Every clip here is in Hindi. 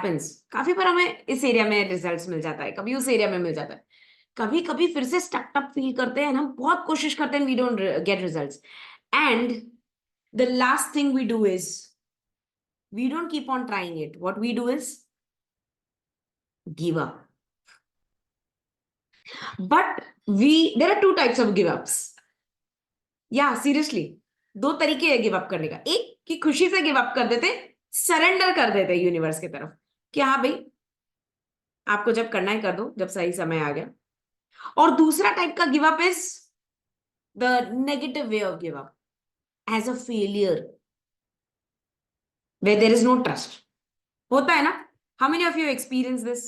happens, काफी बार हमें इस एरिया में रिजल्ट्स मिल जाता है, कभी उस एरिया में मिल जाता है, कभी कभी फिर से स्टक अप फील करते हैं, हम बहुत कोशिश करते हैं, we don't get results, and the last thing we do is we don't keep on trying it. What we do is give up. But there are two types of give ups. Yeah, seriously. दो तरीके हैं गिव अप करने का। एक कि खुशी से गिव अप कर देते, सरेंडर कर देते यूनिवर्स की तरफ कि हाँ भाई आपको जब करना है कर दो, जब सही समय आ गया। और दूसरा टाइप का give up is the negative way of give up, as a failure, where there is no trust. होता है ना? How many of you experience this?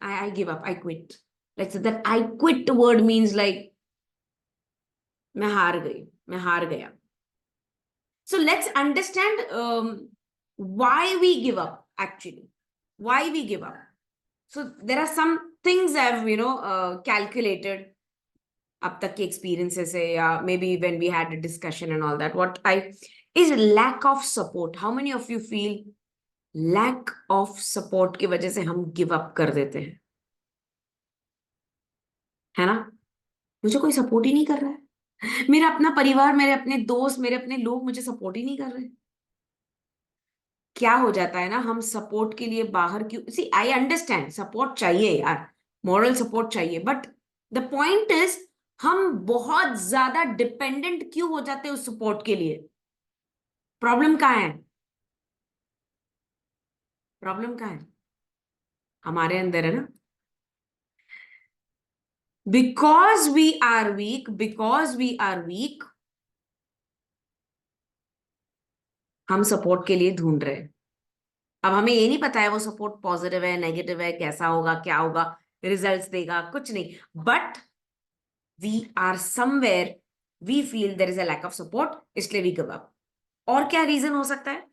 I give up, I quit. Like so that I quit word means like मैं हार गई, मैं हार गया. So let's understand why we give up actually. Why we give up. So there are some things I've calculated अब तक के experiences से, या maybe when we had a discussion and all that. What I is lack of support. How many of you feel lack of support की वजह से हम give up कर देते हैं, है ना? मुझे कोई सपोर्ट ही नहीं कर रहा है, मेरा अपना परिवार, मेरे अपने दोस्त, मेरे अपने लोग मुझे सपोर्ट ही नहीं कर रहे। क्या हो जाता है ना, हम सपोर्ट के लिए बाहर क्यों, सी आई अंडरस्टैंड सपोर्ट चाहिए यार, मॉरल सपोर्ट चाहिए, बट द पॉइंट इज हम बहुत ज्यादा डिपेंडेंट क्यों हो जाते हैं उस सपोर्ट के लिए? प्रॉब्लम कहाँ है? प्रॉब्लम कहाँ है? हमारे अंदर है ना। Because we are weak, because we are weak, हम सपोर्ट के लिए ढूंढ रहे हैं। अब हमें ये नहीं पता है वो सपोर्ट पॉजिटिव है, नेगेटिव है, कैसा होगा, क्या होगा, रिजल्ट्स देगा, कुछ नहीं, but we are somewhere, we feel there is a lack of support, इसलिए वी गिव अप। और क्या रीजन हो सकता है?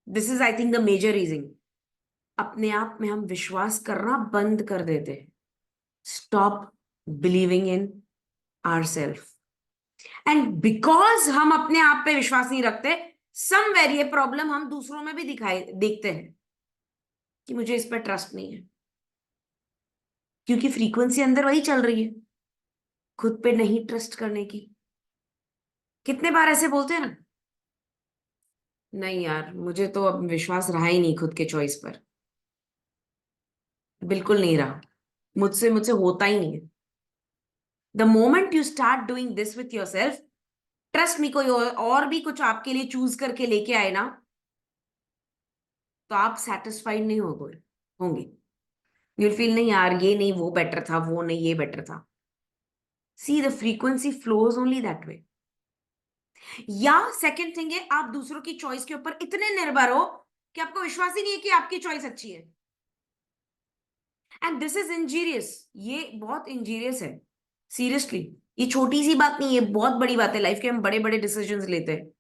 This is I think the major reason, अपने आप में हम विश्वास करना बंद कर देते हैं। Stop believing in our self, and because हम अपने आप पे विश्वास नहीं रखते, समवेयर ये प्रॉब्लम हम दूसरों में भी देखते हैं कि मुझे इस पर ट्रस्ट नहीं है, क्योंकि फ्रीक्वेंसी अंदर वही चल रही है, खुद पे नहीं ट्रस्ट करने की। कितने बार ऐसे बोलते हैं ना, नहीं यार मुझे तो अब विश्वास रहा ही नहीं खुद के चॉइस पर, बिल्कुल नहीं रहा, मुझसे मुझसे होता ही नहीं है। The moment you start doing this with your self, trust me, कोई और भी कुछ आपके लिए चूज करके लेके आए ना, तो आप सेटिस्फाइड नहीं होंगे। यूल फील नहीं यार ये नहीं वो बेटर था, वो नहीं ये बेटर था। See the frequency flows only that way. या सेकेंड थिंग है, आप दूसरों की चॉइस के ऊपर इतने निर्भर हो कि आपको विश्वास ही नहीं है कि आपकी चॉइस अच्छी है, एंड दिस इज इंजीरियस, ये बहुत इंजीरियस है, सीरियसली। ये छोटी सी बात नहीं, ये बहुत बड़ी बात है। लाइफ के हम बड़े बड़े डिसीजंस लेते हैं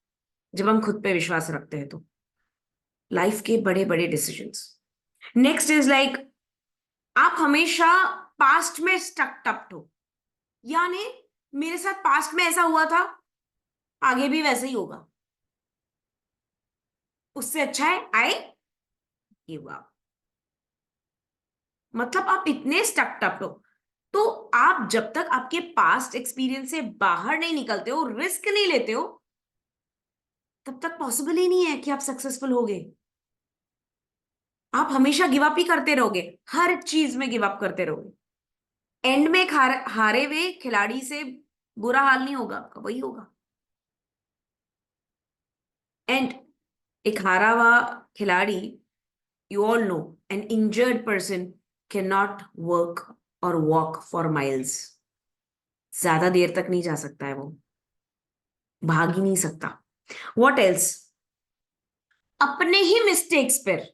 जब हम खुद पे विश्वास रखते हैं, तो लाइफ के बड़े बड़े डिसीजंस। नेक्स्ट इज लाइक आप हमेशा पास्ट में स्टक टप्ड हो, यानी मेरे साथ पास्ट में ऐसा हुआ था, आगे भी वैसे ही होगा, उससे अच्छा है आई गिव अप। मतलब आप इतने स्टक टप्ड हो, तो आप जब तक आपके पास्ट एक्सपीरियंस से बाहर नहीं निकलते हो, रिस्क नहीं लेते हो, तब तक पॉसिबल ही नहीं है कि आप सक्सेसफुल होगे। आप हमेशा गिव अप ही करते रहोगे, हर चीज में गिव अप करते रहोगे। एंड में एक हारे हुए खिलाड़ी से बुरा हाल नहीं होगा आपका, वही होगा। एंड एक हारा हुआ खिलाड़ी, you all know, N injured person can not work और वॉक फॉर माइल्स। ज्यादा देर तक नहीं जा सकता है वो, भाग ही नहीं सकता। What else? अपने ही मिस्टेक्स पर,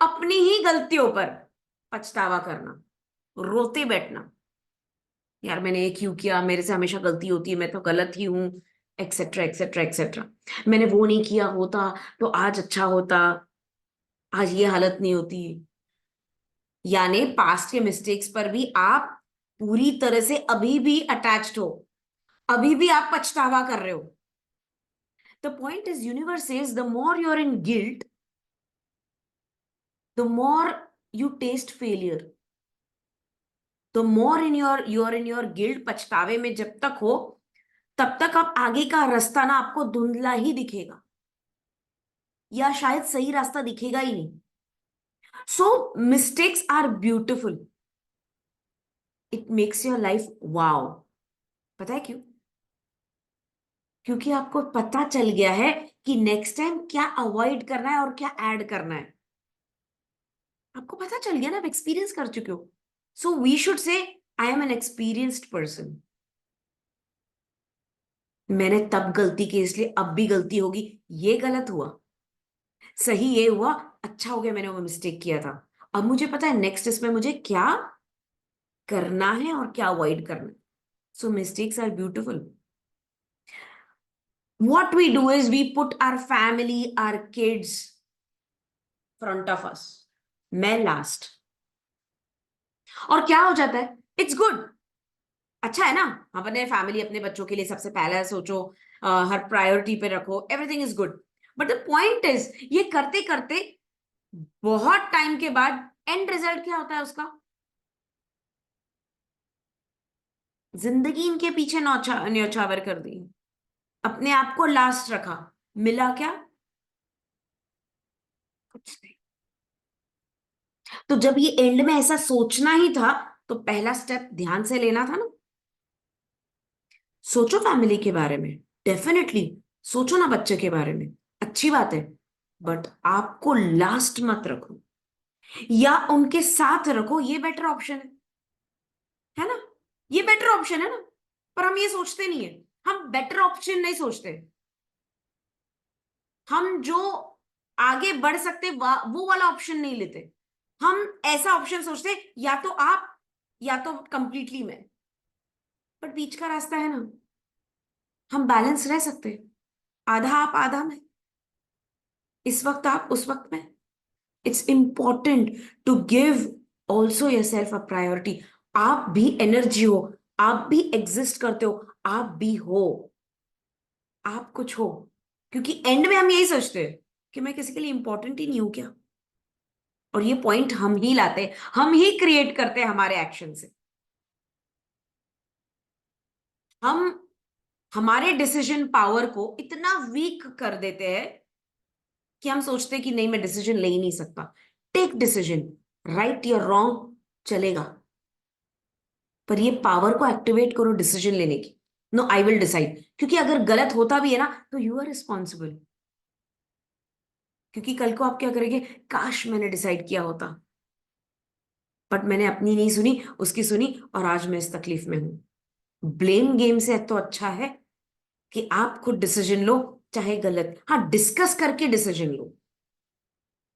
अपनी ही गलतियों पर पछतावा करना, रोते बैठना, यार मैंने ये क्यों किया, मेरे से हमेशा गलती होती है, मैं तो गलत ही हूं, एक्सेट्रा एक्सेट्रा एक्सेट्रा। मैंने वो नहीं किया होता तो आज अच्छा होता, आज ये हालत नहीं होती। यानी पास्ट के मिस्टेक्स पर भी आप पूरी तरह से अभी भी अटैच्ड हो, अभी भी आप पछतावा कर रहे हो। The point is universe is the more you are in guilt, the more you taste failure, the more in you're in your guilt, पछतावे में जब तक हो, तब तक आप आगे का रास्ता ना आपको धुंधला ही दिखेगा, या शायद सही रास्ता दिखेगा ही नहीं. So mistakes are beautiful. It makes your life wow. पता है क्यों? क्योंकि आपको पता चल गया है कि नेक्स्ट टाइम क्या अवॉइड करना है और क्या ऐड करना है. आपको पता चल गया ना, आप एक्सपीरियंस कर चुके हो. सो we should say I am an experienced person. मैंने तब गलती की इसलिए अब भी गलती होगी, ये गलत हुआ. सही ये हुआ, अच्छा हो गया मैंने वो मिस्टेक किया था. अब मुझे पता है नेक्स्ट इसमें मुझे क्या करना है और क्या अवॉइड करना है. So mistakes are beautiful. What we do is we put our family, our kids front of us. मैं लास्ट. और क्या हो जाता है? It's good. अच्छा है ना, अपने फैमिली अपने बच्चों के लिए सबसे पहले सोचो, हर प्रायोरिटी पे रखो, everything is good. But the point is, ये करते करते बहुत टाइम के बाद एंड रिजल्ट क्या होता है उसका? जिंदगी इनके पीछे न्यौछावर कर दी, अपने आप को लास्ट रखा, मिला क्या? कुछ नहीं. तो जब ये एंड में ऐसा सोचना ही था, तो पहला स्टेप ध्यान से लेना था ना. सोचो फैमिली के बारे में, डेफिनेटली. सोचो ना बच्चे के बारे में, अच्छी बात है. बट आपको लास्ट मत रखो, या उनके साथ रखो, ये बेटर ऑप्शन है ना. ये बेटर ऑप्शन है ना. पर हम ये सोचते नहीं है. हम बेटर ऑप्शन नहीं सोचते. हम जो आगे बढ़ सकते वो वाला ऑप्शन नहीं लेते. हम ऐसा ऑप्शन सोचते, या तो आप या तो कंप्लीटली मैं. बट बीच का रास्ता है ना. हम बैलेंस रह सकते हैं. आधा आप आधा मैं, इस वक्त आप उस वक्त में. It's important to give also your self a priority. आप भी एनर्जी हो, आप भी एग्जिस्ट करते हो, आप भी हो, आप कुछ हो. क्योंकि एंड में हम यही सोचते हैं कि मैं किसी के लिए इंपॉर्टेंट ही नहीं हूं क्या. और ये पॉइंट हम ही लाते हैं, हम ही क्रिएट करते हैं हमारे एक्शन से. हम हमारे डिसीजन पावर को इतना वीक कर देते हैं कि हम सोचते हैं कि नहीं, मैं डिसीजन ले ही नहीं सकता. टेक डिसीजन, राइट या रॉन्ग चलेगा, पर ये पावर को एक्टिवेट करो डिसीजन लेने की. No, I will decide. क्योंकि अगर गलत होता भी है ना, तो यू आर रिस्पॉन्सिबल. क्योंकि कल को आप क्या करेंगे? काश मैंने डिसाइड किया होता, बट मैंने अपनी नहीं सुनी, उसकी सुनी, और आज मैं इस तकलीफ में हूं. ब्लेम गेम से तो अच्छा है कि आप खुद डिसीजन लो, चाहे गलत. हाँ, डिस्कस करके डिसीजन लो.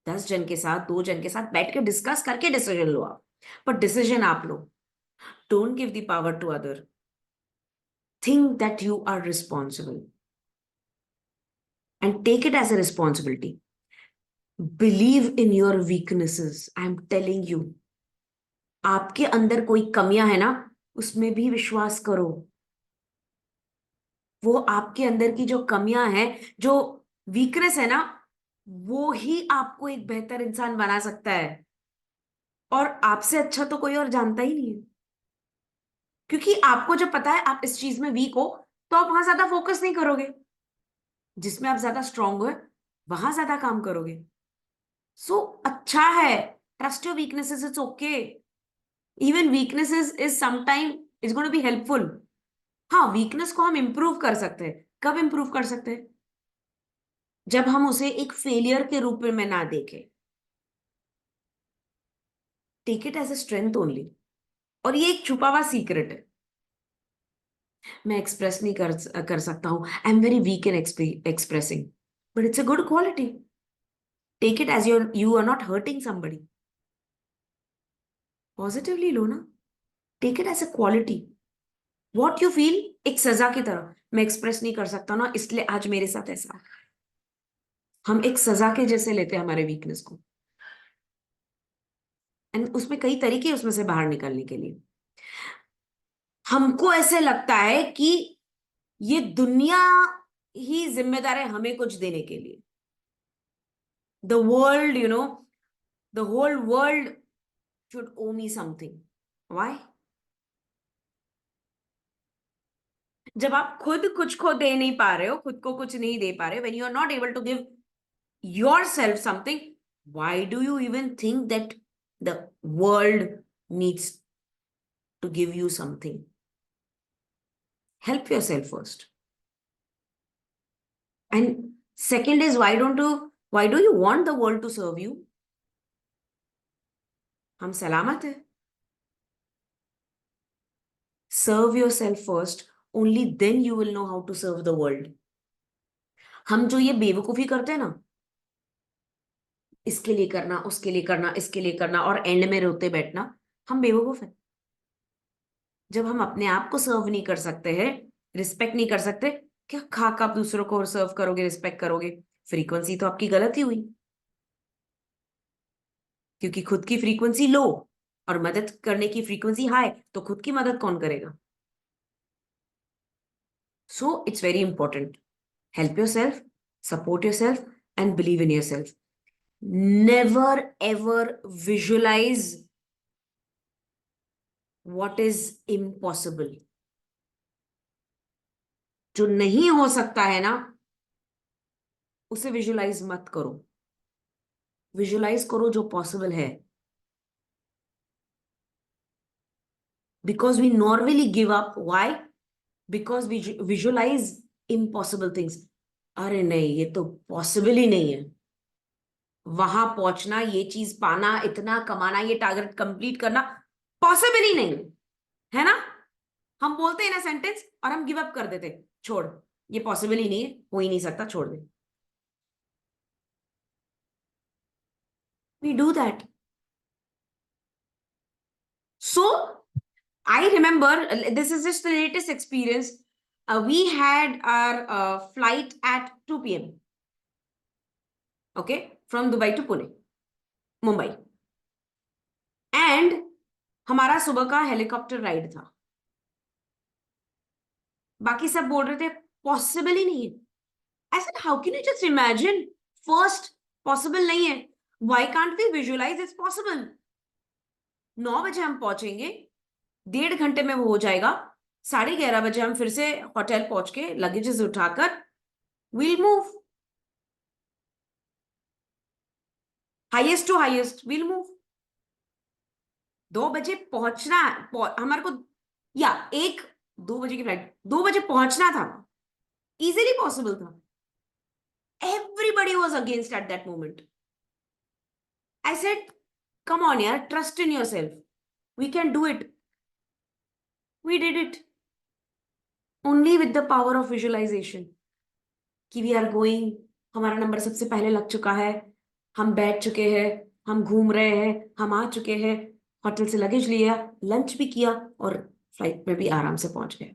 10 जन के साथ, 2 जन के साथ बैठ के डिस्कस करके डिसीजन लो आप. पर डिसीजन आप लो. Don't give the power to other. Think that you are responsible and take it as a responsibility. Believe in your weaknesses. I am telling you. आपके अंदर कोई कमियां है ना, उसमें भी विश्वास करो. वो आपके अंदर की जो कमियां हैं, जो वीकनेस है ना, वो ही आपको एक बेहतर इंसान बना सकता है. और आपसे अच्छा तो कोई और जानता ही नहीं है. क्योंकि आपको जब पता है आप इस चीज में वीक हो, तो आप वहां ज्यादा फोकस नहीं करोगे. जिसमें आप ज्यादा स्ट्रांग हो, वहां ज्यादा काम करोगे. सो अच्छा है. Trust your weaknesses. It's okay. Even weaknesses is sometime is going to be helpful. हाँ, वीकनेस को हम इंप्रूव कर सकते हैं. कब इंप्रूव कर सकते हैं? जब हम उसे एक फेलियर के रूप में ना देखें. Take it as a strength only. और ये एक छुपा हुआ सीक्रेट है. मैं एक्सप्रेस नहीं कर सकता हूं. I am very weak in expressing. But it's a good quality. Take it as you are not hurting somebody. Positively लो ना. Take it as a quality. What you feel, एक सजा की तरह. मैं एक्सप्रेस नहीं कर सकता ना, इसलिए आज मेरे साथ ऐसा. हम एक सजा के जैसे लेते हैं हमारे वीकनेस को. एंड उसमें कई तरीके हैं उसमें से बाहर निकलने के लिए. हमको ऐसे लगता है कि ये दुनिया ही जिम्मेदार है हमें कुछ देने के लिए. The world, the whole world should owe me something. Why? जब आप खुद कुछ को दे नहीं पा रहे हो, खुद को कुछ नहीं दे पा रहे, when you are not able to give yourself something, why do you even think that the world needs to give you something? Help yourself first. And second is, why do you want the world to serve you? हम सलामत है. Serve yourself first, only then you will know how to serve the world. हम जो ये बेवकूफी करते हैं ना, इसके लिए करना, उसके लिए करना, इसके लिए करना, और एंड में रोते बैठना, हम बेवकूफ है. जब हम अपने आप को सर्व नहीं कर सकते हैं, रिस्पेक्ट नहीं कर सकते, क्या खाक आप दूसरों को सर्व करोगे, रिस्पेक्ट करोगे? फ्रीक्वेंसी तो आपकी गलत ही हुई. क्योंकि खुद की फ्रीक्वेंसी लो और मदद करने की फ्रीक्वेंसी हाई, तो खुद की मदद कौन करेगा? So it's very important. Help your self, support your self, and believe in your self. Never ever visualize what is impossible. जो नहीं हो सकता है ना, उसे विजुअलाइज मत करो. विजुअलाइज करो जो पॉसिबल है. Because we normally give up. Why? Because we visualize impossible things. अरे नहीं, ये तो पॉसिबल ही नहीं है. वहां पहुंचना, ये चीज पाना, इतना कमाना, ये टारगेट कंप्लीट करना पॉसिबल ही नहीं है ना. हम बोलते हैं ना सेंटेंस और हम गिव अप कर देते, छोड़, ये पॉसिबल ही नहीं है, हो ही नहीं सकता, छोड़ दे. We do that. So I remember, this is just the latest experience. We had our flight at 2 p.m. Okay, from Dubai to Pune, Mumbai. And हमारा सुबह का हेलीकॉप्टर राइड था. बाकी सब बोल रहे थे पॉसिबल ही नहीं है. I said, how can you just imagine? First, possible नहीं है. Why can't we visualize it's possible? 9 बजे हम पहुंचेंगे, 1.5 घंटे में वो हो जाएगा. 11:30 बजे हम फिर से होटल पहुंच के लगेजेस उठाकर we'll move. Highest to highest we'll move. 2 बजे पहुंचना हमारे को, या 2 बजे की फ्लाइट, 2 बजे पहुंचना था. इजीली पॉसिबल था. Everybody was against at that moment. I said, come on yaar, trust in yourself. We can do it. We did it. Only with the power of visualization. कि we are going, हमारा नंबर सबसे पहले लग चुका है, हम बैठ चुके हैं, हम घूम रहे हैं, हम आ चुके हैं, होटल से लगेज लिया, लंच भी किया और फ्लाइट में भी आराम से पहुंच गए.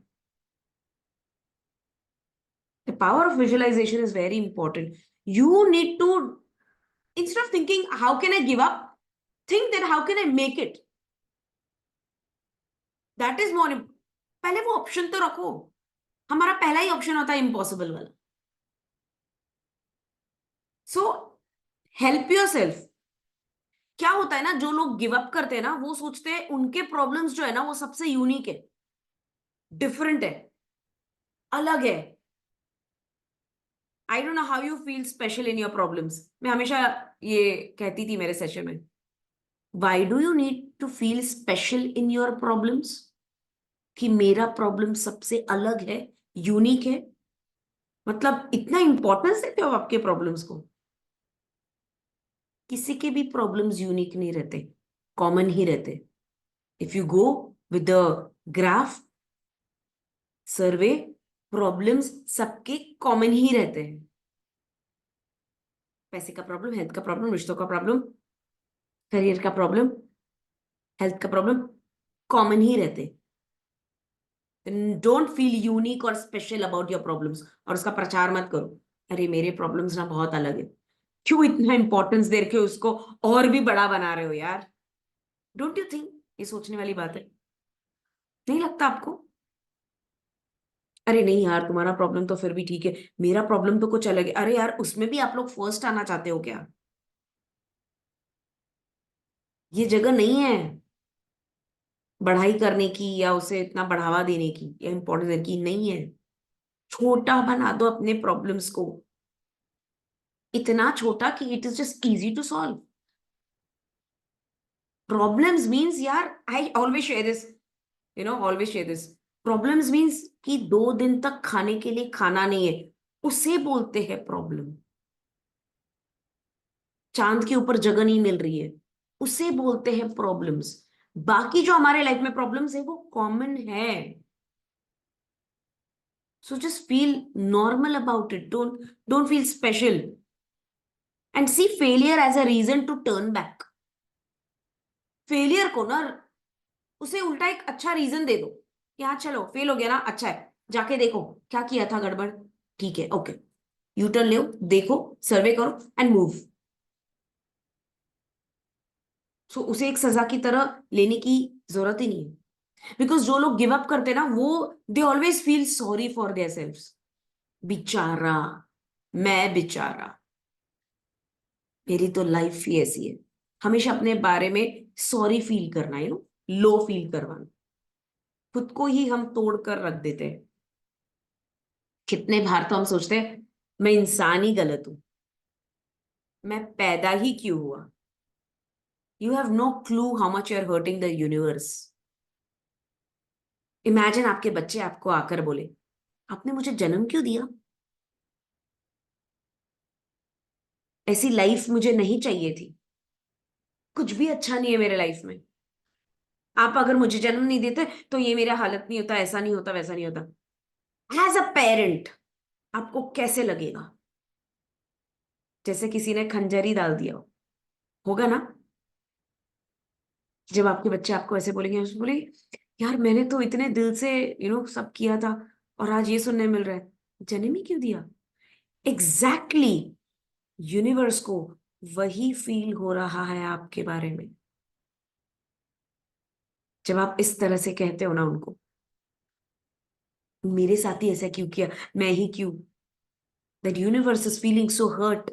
The power of visualization is very important. You need to, instead of thinking how can I give up, think that how can I make it. That is more. पहले वो ऑप्शन तो रखो. हमारा पहला ही ऑप्शन होता है इम्पॉसिबल वाला. So help yourself. क्या होता है ना, जो लोग गिव अप करते हैं ना, वो सोचते हैं उनके प्रॉब्लम्स जो है ना, वो सबसे यूनिक है, डिफरेंट है, अलग है. I don't know how you feel special in your problems. मैं हमेशा ये कहती थी मेरे सेशन में, why do you need to feel special in your problems? कि मेरा प्रॉब्लम सबसे अलग है, यूनिक है. मतलब इतना इंपॉर्टेंस देते हो आपके प्रॉब्लम्स को? किसी के भी प्रॉब्लम्स यूनिक नहीं रहते, कॉमन ही रहते. If you go with the graph survey, problems सबके कॉमन ही रहते हैं. पैसे का प्रॉब्लम, हेल्थ का प्रॉब्लम, रिश्तों का प्रॉब्लम, करियर का प्रॉब्लम, हेल्थ का प्रॉब्लम, कॉमन ही रहते. डोंट फील यूनिक और स्पेशल अबाउट योर प्रॉब्लम्स, और उसका प्रचार मत करो, अरे मेरे प्रॉब्लम्स ना बहुत अलग है. क्यों इतना इंपॉर्टेंस दे के उसको और भी बड़ा बना रहे हो यार? डोंट यू थिंक ये सोचने वाली बात है? नहीं लगता आपको? अरे नहीं यार, तुम्हारा प्रॉब्लम तो फिर भी ठीक है, मेरा प्रॉब्लम तो कुछ अलग है. अरे यार, उसमें भी आप लोग फर्स्ट आना चाहते हो क्या? ये जगह नहीं है बढ़ाई करने की या उसे इतना बढ़ावा देने की या इंपॉर्टेंस देने की, नहीं है। छोटा बना दो अपने प्रॉब्लम्स को, इतना छोटा कि it is just easy to solve. Problems means यार, I always share this, always share this. Problems means कि 2 दिन तक खाने के लिए खाना नहीं है, उसे बोलते हैं प्रॉब्लम। चांद के ऊपर जगह नहीं मिल रही है, उसे बोलते हैं प्रॉब्लम्स। बाकी जो हमारे लाइफ में प्रॉब्लम्स है वो कॉमन है। So just feel normal about it, don't feel special, and see failure as a reason to turn back. Failure को ना, उसे उल्टा एक अच्छा रीजन दे दो कि हाँ चलो फेल हो गया ना, अच्छा है, जाके देखो क्या किया था गड़बड़, ठीक है, ओके, यू टर्न लो, देखो, सर्वे करो एंड मूव। सो उसे एक सजा की तरह लेने की जरूरत ही नहीं है। बिकॉज जो लोग गिव अप करते हैं ना, वो they always feel sorry for their selves. बेचारा, मैं बेचारा, मेरी तो लाइफ ही ऐसी है। हमेशा अपने बारे में सॉरी फील करना, लो फील करवाना, खुद को ही हम तोड़ कर रख देते हैं। कितने बार तो हम सोचते हैं मैं इंसान ही गलत हूं, मैं पैदा ही क्यों हुआ। You have no clue how much you are hurting the universe. Imagine आपके बच्चे आपको आकर बोले, आपने मुझे जन्म क्यों दिया, ऐसी लाइफ मुझे नहीं चाहिए थी, कुछ भी अच्छा नहीं है मेरे लाइफ में, आप अगर मुझे जन्म नहीं देते तो ये मेरा हालत नहीं होता, ऐसा नहीं होता, वैसा नहीं होता। एज अ पेरेंट आपको कैसे लगेगा? जैसे किसी ने खंजर ही डाल दिया होगा ना। जब आपके बच्चे आपको ऐसे बोलेंगे, बोले यार मैंने तो इतने दिल से सब किया था, और आज ये सुनने मिल रहा है, जन्म ही क्यों दिया। एग्जैक्टली exactly, यूनिवर्स को वही फील हो रहा है आपके बारे में, जब आप इस तरह से कहते हो ना उनको, मेरे साथ ही ऐसा क्यों किया, मैं ही क्यों। That universe is feeling so hurt,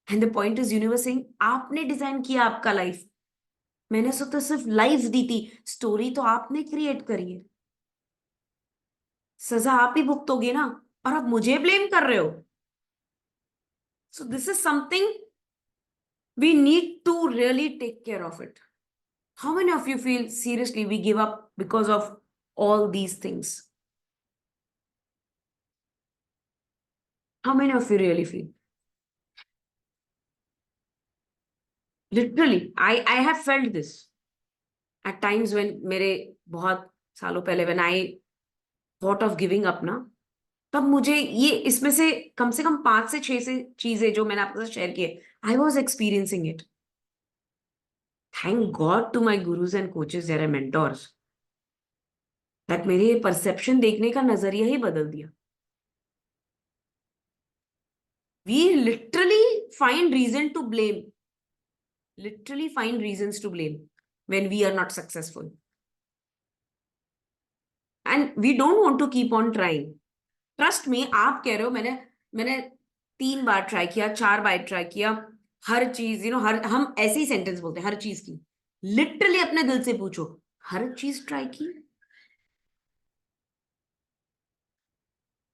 and the point is universe saying आपने डिजाइन किया आपका लाइफ, मैंने तो सिर्फ लाइफ दी थी, स्टोरी तो आपने क्रिएट करी है, सजा आप ही भुगतोगे ना, और आप मुझे ब्लेम कर रहे हो। So this is something we need to really take care of it. How many of you feel seriously we give up because of all these things? How many of you really feel? Literally I have felt this at times when, मेरे बहुत सालों पहले when I thought of giving up ना, तब मुझे ये इसमें से कम 5 से 6 से चीजें जो मैंने आपके साथ शेयर किए, I was experiencing it. Thank God to my gurus and coaches, their mentors, that मेरे परसेप्शन देखने का नजरिया ही बदल दिया। We literally find reason to blame, literally find reasons to blame when we are not successful, and we don't want to keep on trying. Trust me, आप कह रहे हो मैंने मैंने 3 बार ट्राई किया, 4 बार ट्राई किया, हर चीज हर हम ऐसे ही सेंटेंस बोलते हैं, हर चीज की। लिटरली अपने दिल से पूछो, हर चीज ट्राई की?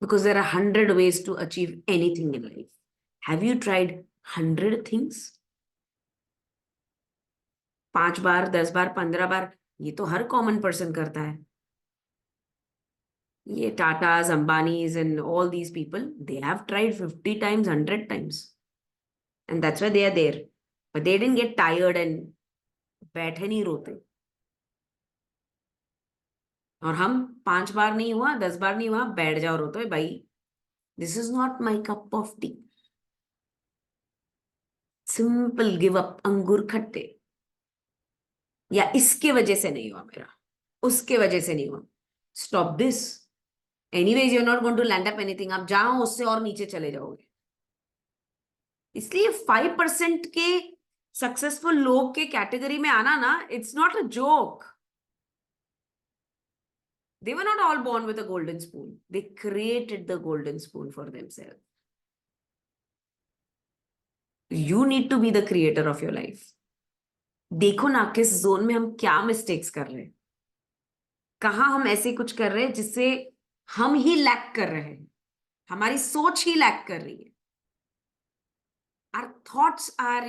Because there are 100 ways to achieve anything in life. Have you tried 100 things? 5 बार, 10 बार, 15 बार, ये तो हर कॉमन पर्सन करता है। ये Tatas, Ambanis and all these people, they have tried 50 times, 100 times, and that's why they are there, but they didn't get tired एंड बैठे नहीं रोते। और हम 5 बार नहीं हुआ, 10 बार नहीं हुआ, बैठ जाओ रोते भाई, this is not my cup of T. Simple give up, अंगूर खट्टे, या इसके वजह से नहीं हुआ मेरा, उसके वजह से नहीं हुआ, stop this. Anyways you are not going to land up anything, आप जहां उससे और नीचे चले जाओगे। इसलिए 5% के सक्सेसफुल लोग के कैटेगरी में आना ना, it's not a joke. They were not all born with a golden spoon. They created the golden spoon for themselves. You need to be the creator of your life. देखो ना किस जोन में हम क्या मिस्टेक्स कर रहे हैं, कहाँ हम ऐसे कुछ कर रहे हैं जिससे हम ही लैक कर रहे हैं, हमारी सोच ही लैक कर रही है. Our thoughts are,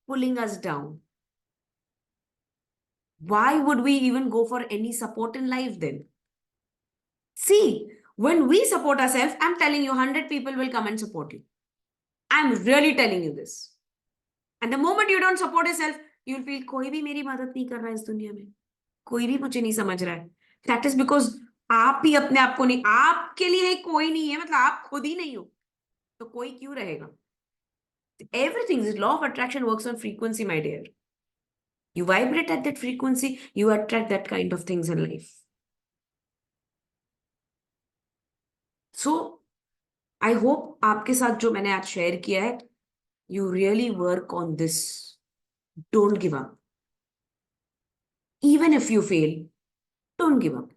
pulling us down. Why would we even go for any support in life then? See, when we support ourselves, I'm telling you, 100 people will come and support you. I'm really telling you this. And the moment you don't support yourself, you'll feel, कोई भी मेरी मदद नहीं कर रहा है इस दुनिया में, कोई भी मुझे नहीं समझ रहा है. That is because आप ही अपने आप को नहीं, आपके लिए कोई नहीं है, मतलब आप खुद ही नहीं हो, तो कोई क्यों रहेगा? Everything, this law of attraction works on frequency, my dear. You vibrate at that frequency, you attract that kind of things in life. So, I hope आपके साथ जो मैंने आज शेयर किया है, you really work on this. Don't give up. Even if you fail, don't give up.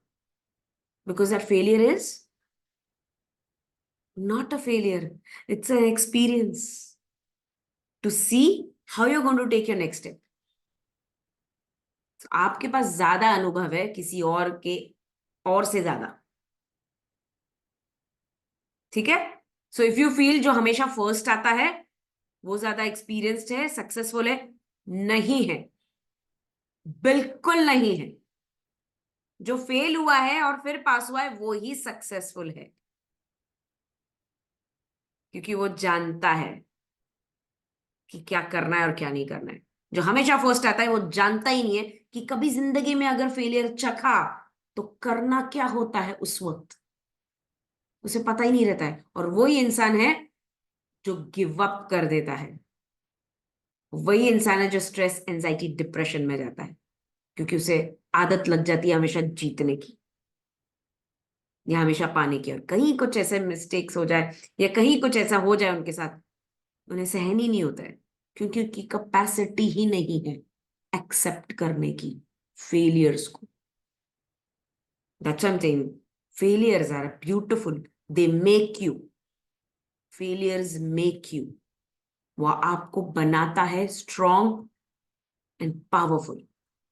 Because that failure is not a failure. It's an experience to see how you're going to take your next step. So, आपके पास ज्यादा अनुभव है किसी और के और से ज्यादा. ठीक है? सो इफ यू फील जो हमेशा फर्स्ट आता है वो ज्यादा एक्सपीरियंस्ड है, सक्सेसफुल है, नहीं है, बिल्कुल नहीं है. जो फेल हुआ है और फिर पास हुआ है वो ही सक्सेसफुल है, क्योंकि वो जानता है कि क्या करना है और क्या नहीं करना है. जो हमेशा फर्स्ट आता है वो जानता ही नहीं है कि कभी जिंदगी में अगर फेलियर चखा तो करना क्या होता है उस वक्त, उसे पता ही नहीं रहता है. और वही इंसान है जो गिव अप कर देता है, वही इंसान है जो स्ट्रेस, एंजाइटी, डिप्रेशन में जाता है, क्योंकि उसे आदत लग जाती है हमेशा जीतने की या हमेशा पाने की. और कहीं कुछ ऐसे मिस्टेक्स हो जाए या कहीं कुछ ऐसा हो जाए उनके साथ, उन्हें सहन ही नहीं होता है, क्योंकि उनकी कैपेसिटी ही नहीं है एक्सेप्ट करने की फेलियर्स को. That's what I am saying. Failures are beautiful, they make you. Failures make you. वो आपको बनाता है स्ट्रॉन्ग एंड पावरफुल.